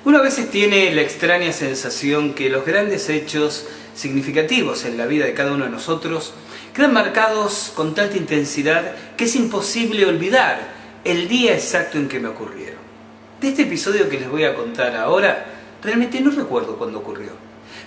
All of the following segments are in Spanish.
Uno a veces tiene la extraña sensación que los grandes hechos significativos en la vida de cada uno de nosotros quedan marcados con tanta intensidad que es imposible olvidar el día exacto en que me ocurrieron. De este episodio que les voy a contar ahora, realmente no recuerdo cuándo ocurrió,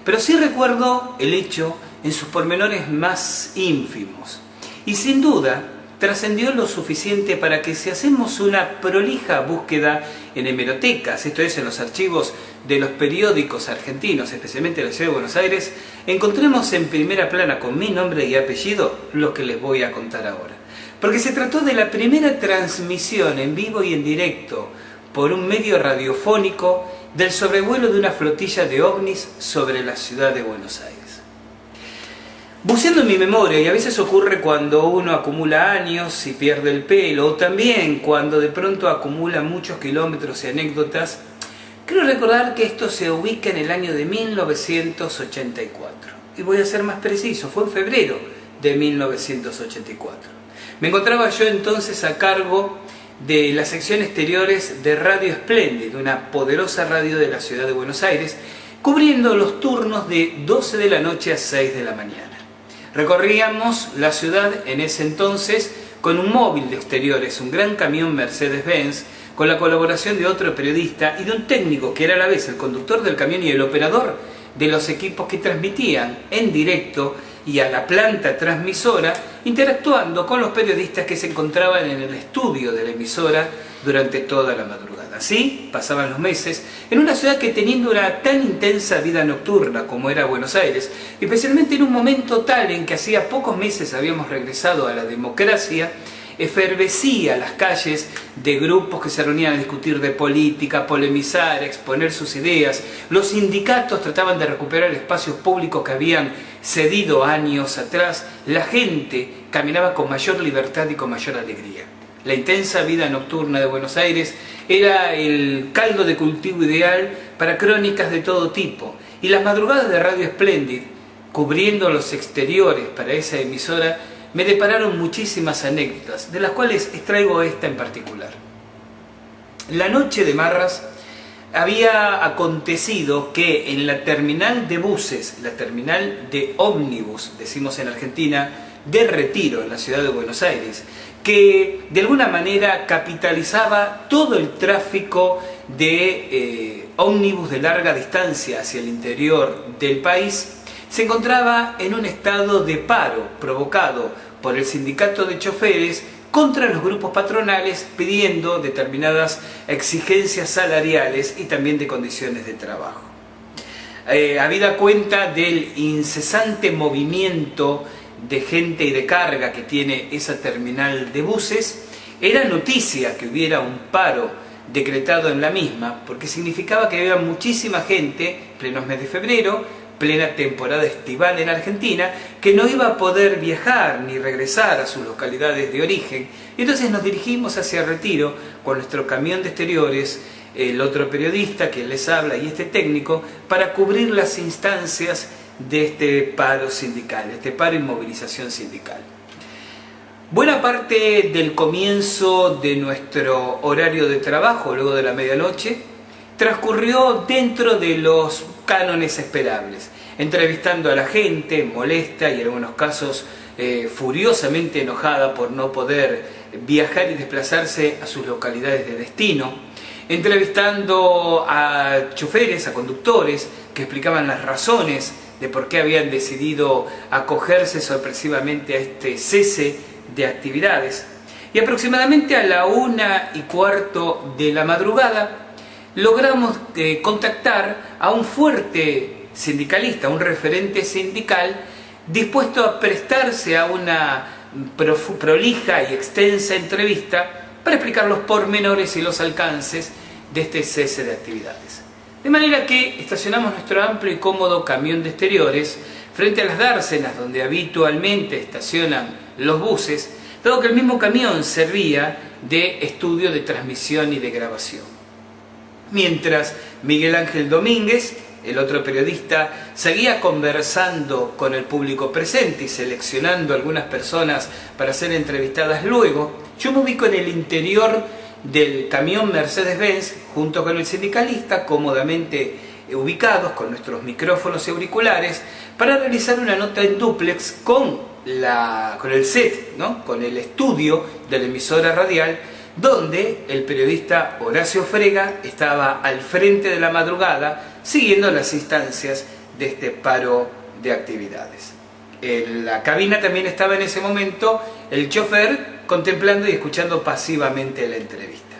pero sí recuerdo el hecho en sus pormenores más ínfimos. Y sin duda, trascendió lo suficiente para que si hacemos una prolija búsqueda en hemerotecas, esto es, en los archivos de los periódicos argentinos, especialmente de la ciudad de Buenos Aires, encontremos en primera plana con mi nombre y apellido lo que les voy a contar ahora. Porque se trató de la primera transmisión en vivo y en directo por un medio radiofónico del sobrevuelo de una flotilla de ovnis sobre la ciudad de Buenos Aires. Buceando en mi memoria, y a veces ocurre cuando uno acumula años y pierde el pelo, o también cuando de pronto acumula muchos kilómetros y anécdotas, creo recordar que esto se ubica en el año de 1984. Y voy a ser más preciso, fue en febrero de 1984. Me encontraba yo entonces a cargo de la sección exteriores de Radio Splendid, una poderosa radio de la ciudad de Buenos Aires, cubriendo los turnos de 12 de la noche a 6 de la mañana. Recorríamos la ciudad en ese entonces con un móvil de exteriores, un gran camión Mercedes-Benz, con la colaboración de otro periodista y de un técnico que era a la vez el conductor del camión y el operador de los equipos que transmitían en directo y a la planta transmisora, interactuando con los periodistas que se encontraban en el estudio de la emisora durante toda la madrugada. Así pasaban los meses en una ciudad que, teniendo una tan intensa vida nocturna como era Buenos Aires, especialmente en un momento tal en que hacía pocos meses habíamos regresado a la democracia, efervescía las calles de grupos que se reunían a discutir de política, polemizar, exponer sus ideas. Los sindicatos trataban de recuperar espacios públicos que habían cedido años atrás. La gente caminaba con mayor libertad y con mayor alegría. La intensa vida nocturna de Buenos Aires era el caldo de cultivo ideal para crónicas de todo tipo. Y las madrugadas de Radio Splendid, cubriendo los exteriores para esa emisora, me depararon muchísimas anécdotas, de las cuales extraigo esta en particular. La noche de Marras había acontecido que en la terminal de buses, la terminal de ómnibus, decimos en Argentina, de Retiro, en la ciudad de Buenos Aires, que de alguna manera capitalizaba todo el tráfico de ómnibus de larga distancia hacia el interior del país, se encontraba en un estado de paro provocado por el sindicato de choferes contra los grupos patronales, pidiendo determinadas exigencias salariales y también de condiciones de trabajo. Habida cuenta del incesante movimiento de gente y de carga que tiene esa terminal de buses, era noticia que hubiera un paro decretado en la misma, porque significaba que había muchísima gente, plenos mes de febrero, plena temporada estival en Argentina, que no iba a poder viajar ni regresar a sus localidades de origen. Y entonces nos dirigimos hacia Retiro con nuestro camión de exteriores, el otro periodista que les habla y este técnico, para cubrir las instancias de este paro sindical, de este paro y movilización sindical. Buena parte del comienzo de nuestro horario de trabajo, luego de la medianoche, transcurrió dentro de los cánones esperables, entrevistando a la gente molesta y en algunos casos furiosamente enojada por no poder viajar y desplazarse a sus localidades de destino, entrevistando a choferes, a conductores que explicaban las razones de por qué habían decidido acogerse sorpresivamente a este cese de actividades. Y aproximadamente a la 1:15 de la madrugada logramos contactar a un fuerte sindicalista, un referente sindical, dispuesto a prestarse a una prolija y extensa entrevista para explicar los pormenores y los alcances de este cese de actividades. De manera que estacionamos nuestro amplio y cómodo camión de exteriores frente a las dársenas donde habitualmente estacionan los buses, dado que el mismo camión servía de estudio de transmisión y de grabación. Mientras Miguel Ángel Domínguez, el otro periodista, seguía conversando con el público presente y seleccionando algunas personas para ser entrevistadas luego, yo me ubico en el interior del camión Mercedes-Benz junto con el sindicalista, cómodamente ubicados con nuestros micrófonos y auriculares, para realizar una nota en dúplex con el set, ¿no? Con el estudio de la emisora radial, donde el periodista Horacio Frega estaba al frente de la madrugada siguiendo las instancias de este paro de actividades. En la cabina también estaba en ese momento el chofer contemplando y escuchando pasivamente la entrevista.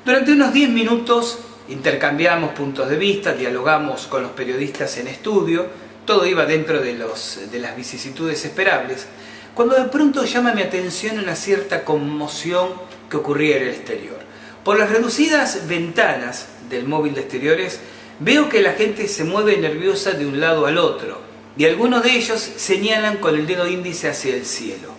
Durante unos 10 minutos intercambiamos puntos de vista, dialogamos con los periodistas en estudio, todo iba dentro de las vicisitudes esperables, cuando de pronto llama mi atención una cierta conmoción que ocurría en el exterior. Por las reducidas ventanas del móvil de exteriores veo que la gente se mueve nerviosa de un lado al otro y algunos de ellos señalan con el dedo índice hacia el cielo.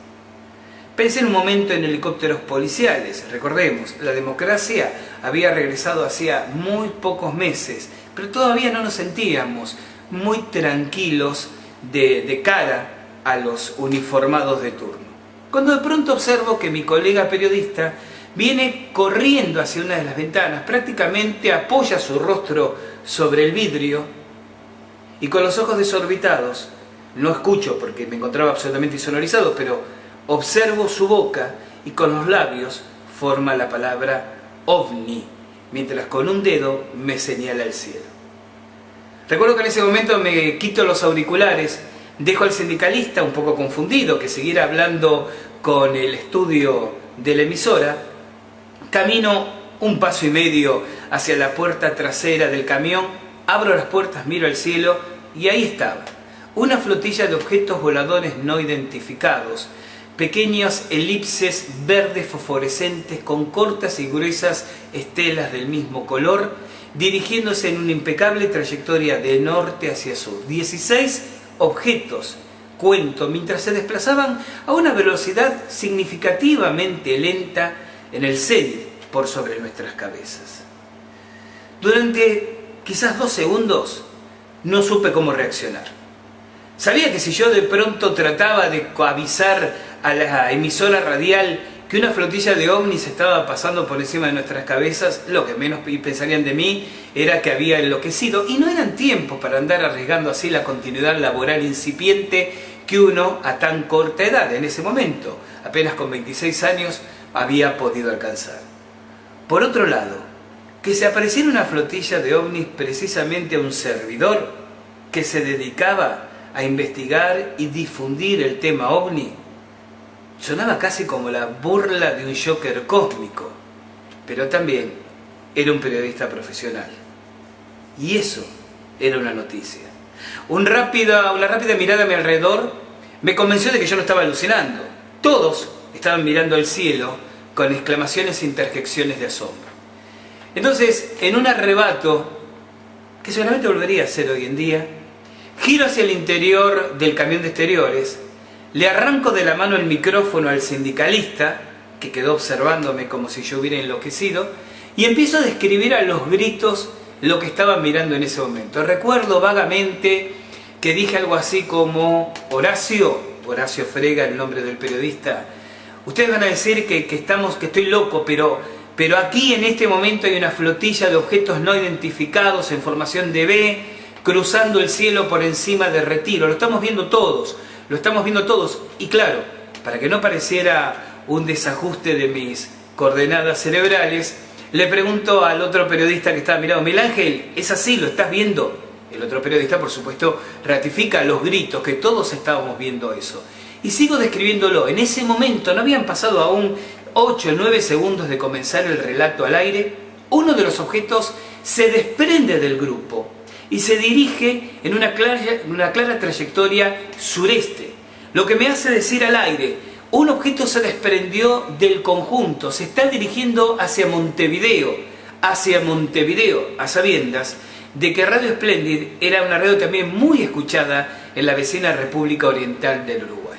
Pensé en un momento en helicópteros policiales. Recordemos, la democracia había regresado hacía muy pocos meses, pero todavía no nos sentíamos muy tranquilos de cara a los uniformados de turno. Cuando de pronto observo que mi colega periodista viene corriendo hacia una de las ventanas, prácticamente apoya su rostro sobre el vidrio y con los ojos desorbitados, no escucho porque me encontraba absolutamente insonorizado, pero observo su boca y con los labios forma la palabra ovni, mientras con un dedo me señala el cielo. Recuerdo que en ese momento me quito los auriculares, dejo al sindicalista un poco confundido, que siguiera hablando con el estudio de la emisora, camino un paso y medio hacia la puerta trasera del camión, abro las puertas, miro al cielo y ahí estaba, una flotilla de objetos voladores no identificados, pequeños elipses verdes fosforescentes con cortas y gruesas estelas del mismo color, dirigiéndose en una impecable trayectoria de norte hacia sur. 16 objetos, cuento, mientras se desplazaban a una velocidad significativamente lenta en el cenit por sobre nuestras cabezas. Durante quizás 2 segundos no supe cómo reaccionar. Sabía que si yo de pronto trataba de avisar a la emisora radial que una flotilla de ovnis estaba pasando por encima de nuestras cabezas, lo que menos pensarían de mí era que había enloquecido, y no eran tiempos para andar arriesgando así la continuidad laboral incipiente que uno a tan corta edad, en ese momento, apenas con 26 años, había podido alcanzar. Por otro lado, que se apareciera una flotilla de ovnis precisamente a un servidor que se dedicaba a investigar y difundir el tema ovni, sonaba casi como la burla de un Joker cósmico, pero también era un periodista profesional. Y eso era una noticia. Una rápida mirada a mi alrededor me convenció de que yo no estaba alucinando. Todos estaban mirando al cielo con exclamaciones e interjecciones de asombro. Entonces, en un arrebato, que seguramente volvería a hacer hoy en día, giro hacia el interior del camión de exteriores, le arranco de la mano el micrófono al sindicalista, que quedó observándome como si yo hubiera enloquecido, y empiezo a describir a los gritos lo que estaba mirando en ese momento. Recuerdo vagamente que dije algo así como: Horacio Frega, el nombre del periodista, ustedes van a decir que estoy loco, pero aquí en este momento hay una flotilla de objetos no identificados en formación de B, cruzando el cielo por encima de Retiro. Lo estamos viendo todos. Y claro, para que no pareciera un desajuste de mis coordenadas cerebrales, le pregunto al otro periodista que estaba mirando: Miguel Ángel, ¿es así? ¿Lo estás viendo? El otro periodista, por supuesto, ratifica los gritos, que todos estábamos viendo eso. Y sigo describiéndolo. En ese momento, no habían pasado aún 8 o 9 segundos de comenzar el relato al aire, uno de los objetos se desprende del grupo y se dirige en una clara trayectoria sureste, lo que me hace decir al aire: un objeto se desprendió del conjunto, se está dirigiendo hacia Montevideo, a sabiendas de que Radio Splendid era una radio también muy escuchada en la vecina República Oriental del Uruguay.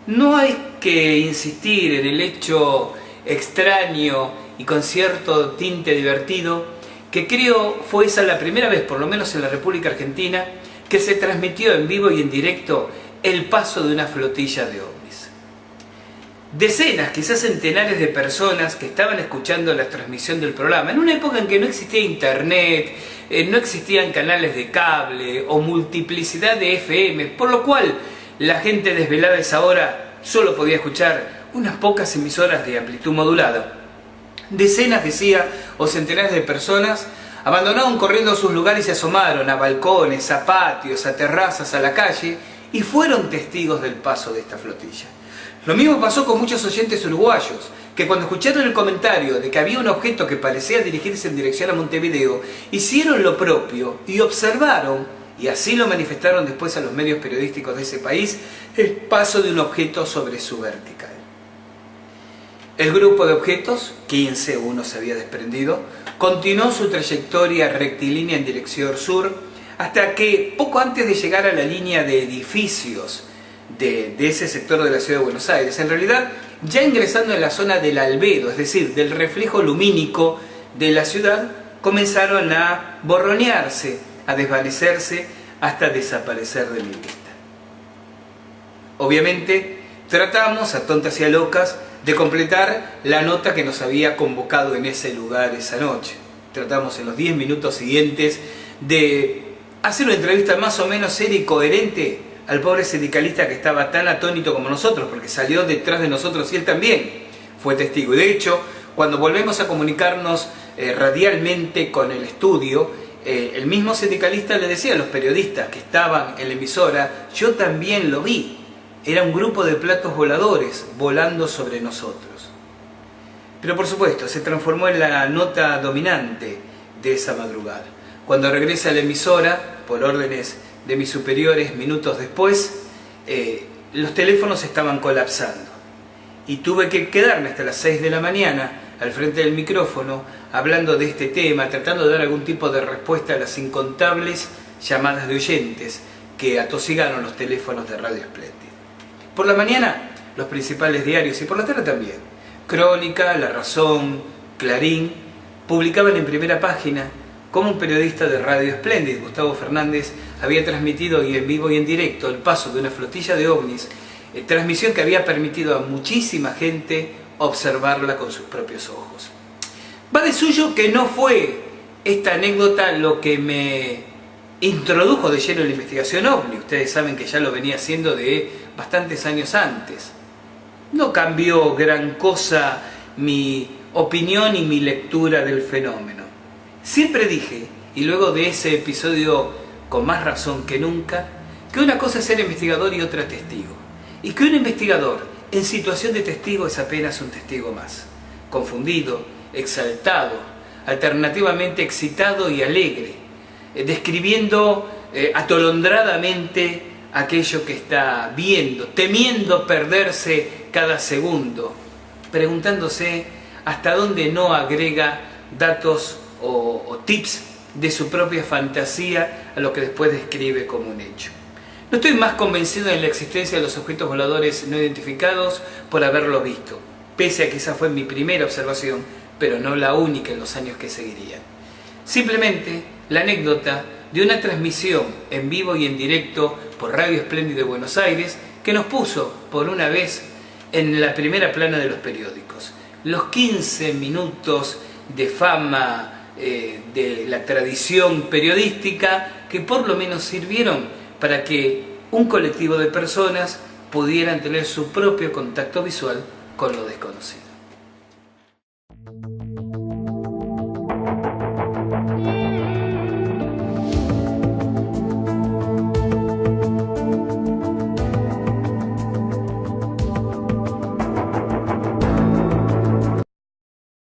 No hay que insistir en el hecho extraño y con cierto tinte divertido que creo fue esa la primera vez, por lo menos en la República Argentina, que se transmitió en vivo y en directo el paso de una flotilla de ovnis. decenas, quizás centenares de personas que estaban escuchando la transmisión del programa, en una época en que no existía internet, no existían canales de cable o multiplicidad de FM, por lo cual la gente desvelada a esa hora solo podía escuchar unas pocas emisoras de amplitud modulada. Decenas, decía, o centenares de personas abandonaron corriendo sus lugares y se asomaron a balcones, a patios, a terrazas, a la calle y fueron testigos del paso de esta flotilla. Lo mismo pasó con muchos oyentes uruguayos, que cuando escucharon el comentario de que había un objeto que parecía dirigirse en dirección a Montevideo, hicieron lo propio y observaron, y así lo manifestaron después a los medios periodísticos de ese país, el paso de un objeto sobre su vertical. El grupo de objetos, 15, uno se había desprendido, continuó su trayectoria rectilínea en dirección sur, hasta que poco antes de llegar a la línea de edificios de ese sector de la ciudad de Buenos Aires, en realidad ya ingresando en la zona del albedo, es decir, del reflejo lumínico de la ciudad, comenzaron a borronearse, a desvanecerse, hasta desaparecer de mi vista. Obviamente, tratamos, a tontas y a locas, de completar la nota que nos había convocado en ese lugar esa noche. Tratamos en los 10 minutos siguientes de hacer una entrevista más o menos seria y coherente al pobre sindicalista que estaba tan atónito como nosotros, porque salió detrás de nosotros y él también fue testigo. Y de hecho, cuando volvemos a comunicarnos radialmente con el estudio, el mismo sindicalista le decía a los periodistas que estaban en la emisora: yo también lo vi. Era un grupo de platos voladores volando sobre nosotros. Pero por supuesto, se transformó en la nota dominante de esa madrugada. Cuando regresa a la emisora, por órdenes de mis superiores minutos después, los teléfonos estaban colapsando. Y tuve que quedarme hasta las 6 de la mañana al frente del micrófono, hablando de este tema, tratando de dar algún tipo de respuesta a las incontables llamadas de oyentes que atosigaron los teléfonos de Radio Espléndida. Por la mañana, los principales diarios, y por la tarde también, Crónica, La Razón, Clarín, publicaban en primera página cómo un periodista de Radio Espléndida, Gustavo Fernández, había transmitido y en vivo y en directo el paso de una flotilla de ovnis, transmisión que había permitido a muchísima gente observarla con sus propios ojos. Va de suyo que no fue esta anécdota lo que me introdujo de lleno en la investigación ovni. Ustedes saben que ya lo venía haciendo de bastantes años antes. No cambió gran cosa mi opinión y mi lectura del fenómeno. Siempre dije, y luego de ese episodio con más razón que nunca, que una cosa es ser investigador y otra testigo. Y que un investigador en situación de testigo es apenas un testigo más. Confundido, exaltado, alternativamente excitado y alegre, describiendo atolondradamente aquello que está viendo, temiendo perderse cada segundo, preguntándose hasta dónde no agrega datos o tips de su propia fantasía a lo que después describe como un hecho. No estoy más convencido en la existencia de los objetos voladores no identificados por haberlo visto, pese a que esa fue mi primera observación, pero no la única en los años que seguirían. Simplemente la anécdota de una transmisión en vivo y en directo por Radio Espléndida de Buenos Aires que nos puso por una vez en la primera plana de los periódicos. Los 15 minutos de fama de la tradición periodística que por lo menos sirvieron para que un colectivo de personas pudieran tener su propio contacto visual con lo desconocido.